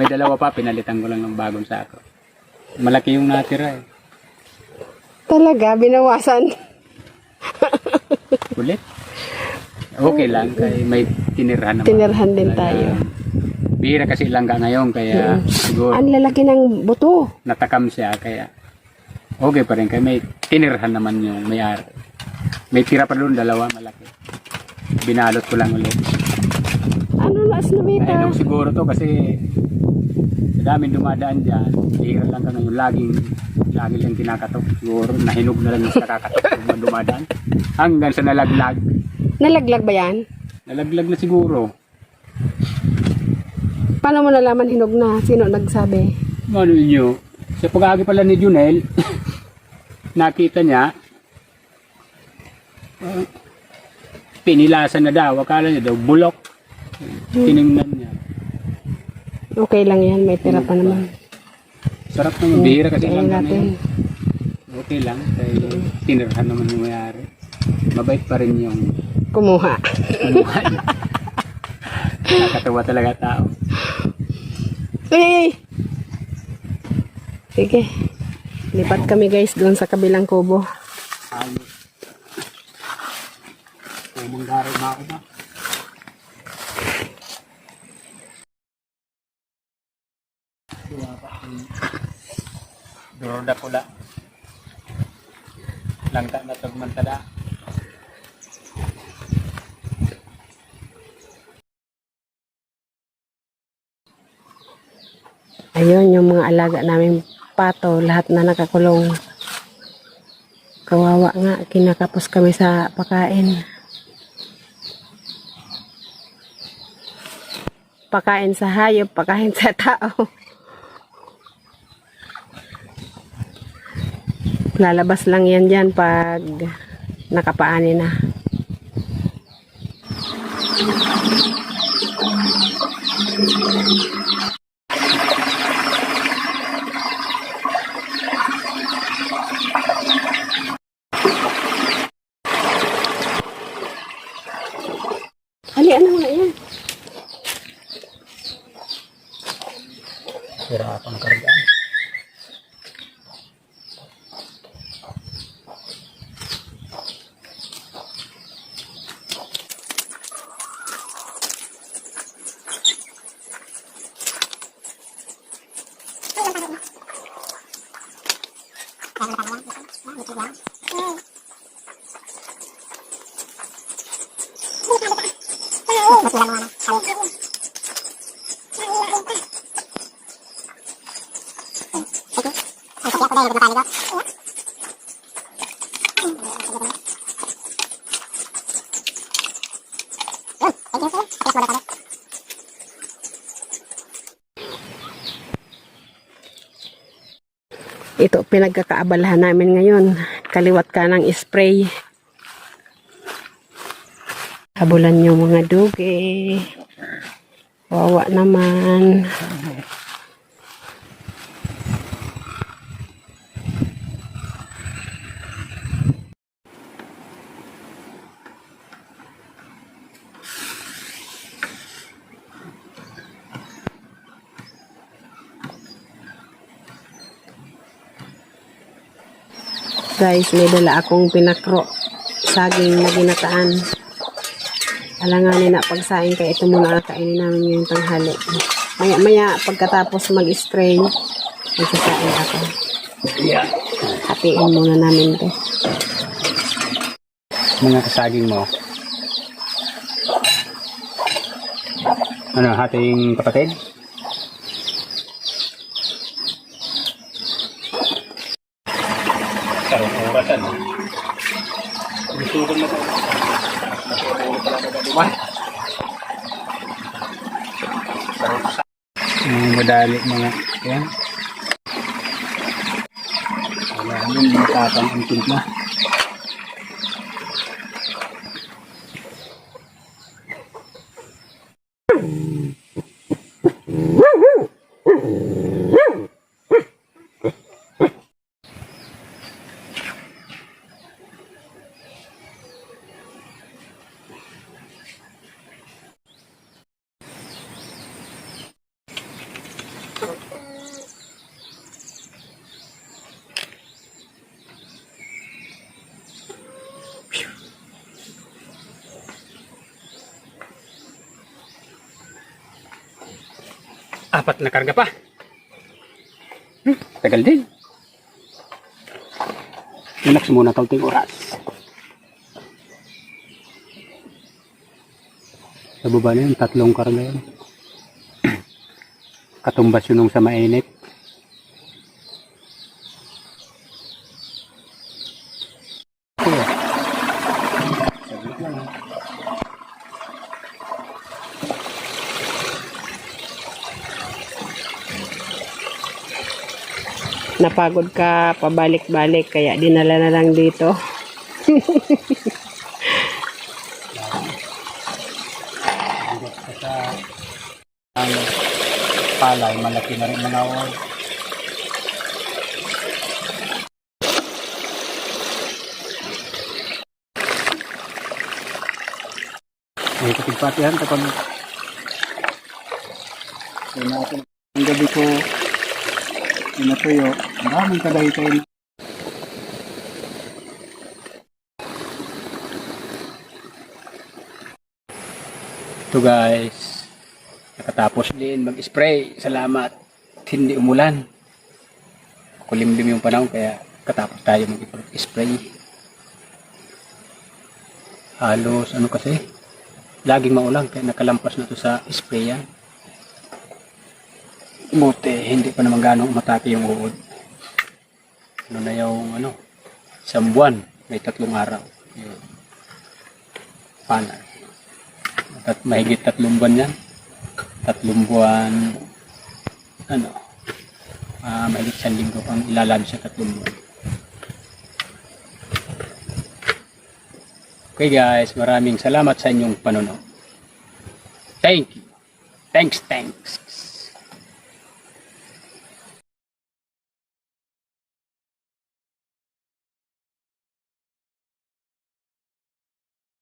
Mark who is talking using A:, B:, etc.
A: may dalawa pa, pinalitan ko lang ng bagong sako. Malaki yung natira eh.
B: Talaga, binawasan.
A: Kulit. Okay lang, kaya may tinirhan naman.
B: Tinirhan din tayo.
A: Bihira kasi langga ngayon, kaya siguro
B: Ang lalaki ng buto.
A: natakam siya, kaya okay pa rin. Kaya may tinirhan naman yung may-ari. May tira pa doon, dalawa, malaki. Binalot ko lang ulit.
B: Ano na asnabita?
A: Ayun siguro to kasi sa daming dumadaan dyan, bihira lang ka ngayon. Lagi lang kinakatok. Siguro nahinog na lang yung nakakatok yung dumadaan. Hanggang sa nalaglag.
B: Nalaglag ba yan?
A: Nalaglag na siguro.
B: Paano mo nalaman hinog na? Sino nagsabi?
A: Ano nyo? Sa pag-agi pala ni Junel, nakita niya, pinilasan na daw. Akala niya daw, bulok. Tinignan niya.
B: Okay lang yan, may tira pa naman.
A: Sarap naman, bihira kasi
B: Kain
A: lang
B: natin.
A: kami. Okay lang, kaya tinirhan naman yung mayari. Mabait pa rin yung
B: Kumuha.
A: kumuha niya. Nakakatawa talaga tao.
B: Uy! Sige. Lipat kami guys doon sa kabilang kubo.
A: Ayos. Pumanggari na ako ba? Duro na pula. Langka na tagmantada.
B: Ayun, yung mga alaga naming pato, lahat na nakakulong. Kawawa nga, kinakapos kami sa pakain. Pakain sa hayop, pakain sa tao. Lalabas lang yan dyan pag nakapaani na. Ali, ano nga yan?
A: Sira ako ng kargaan.
B: Ito pinagkakaabalahan namin ngayon. Kaliwat ka ng spray. Habulan yung mga dugi. Wawa naman. Guys, may dala akong pinakro. Saging na ginataan. Alanganin na pagsaing kaya ito muna kainin namin ngayong tanghali. Maya pagkatapos mag-spray, magsasaing ako.
A: Yeah.
B: Hatiin muna namin ito.
A: Mga kasaging mo. Ano, hating kapatid? Karong orasan. Gusto ko na madali mga yan. Wala nang matapang ang timpla. 4 na karga pa. Tagal din. Relax muna kaunting oras. Sa baba na yun, 3 karga yun. Katumbas yun nung sa mainit.
B: Napagod ka pabalik-balik kaya dinala na lang dito.
A: Ang palay, malaki na rin mga award. May kapigpatihan kapag natin ang gabi ko pinatuyo. Maraming kagahitay. Ito guys, nakatapos din mag-spray. Salamat. Hindi umulan. Kulimlim yung panahon kaya katapos tayo mag-spray. Halos ano kasi, laging maulan kaya nakalampas na to sa sprayan. Buti, hindi pa naman gano'ng umatake yung uod. Ano na yung isang buwan, may 3 araw. Yun. Panay. At mahigit 3 buwan yan. 3 buwan, mahigit 1 linggo pang ilalab sa 3 buwan. Okay guys, maraming salamat sa inyong panonood. Thank you. Thanks.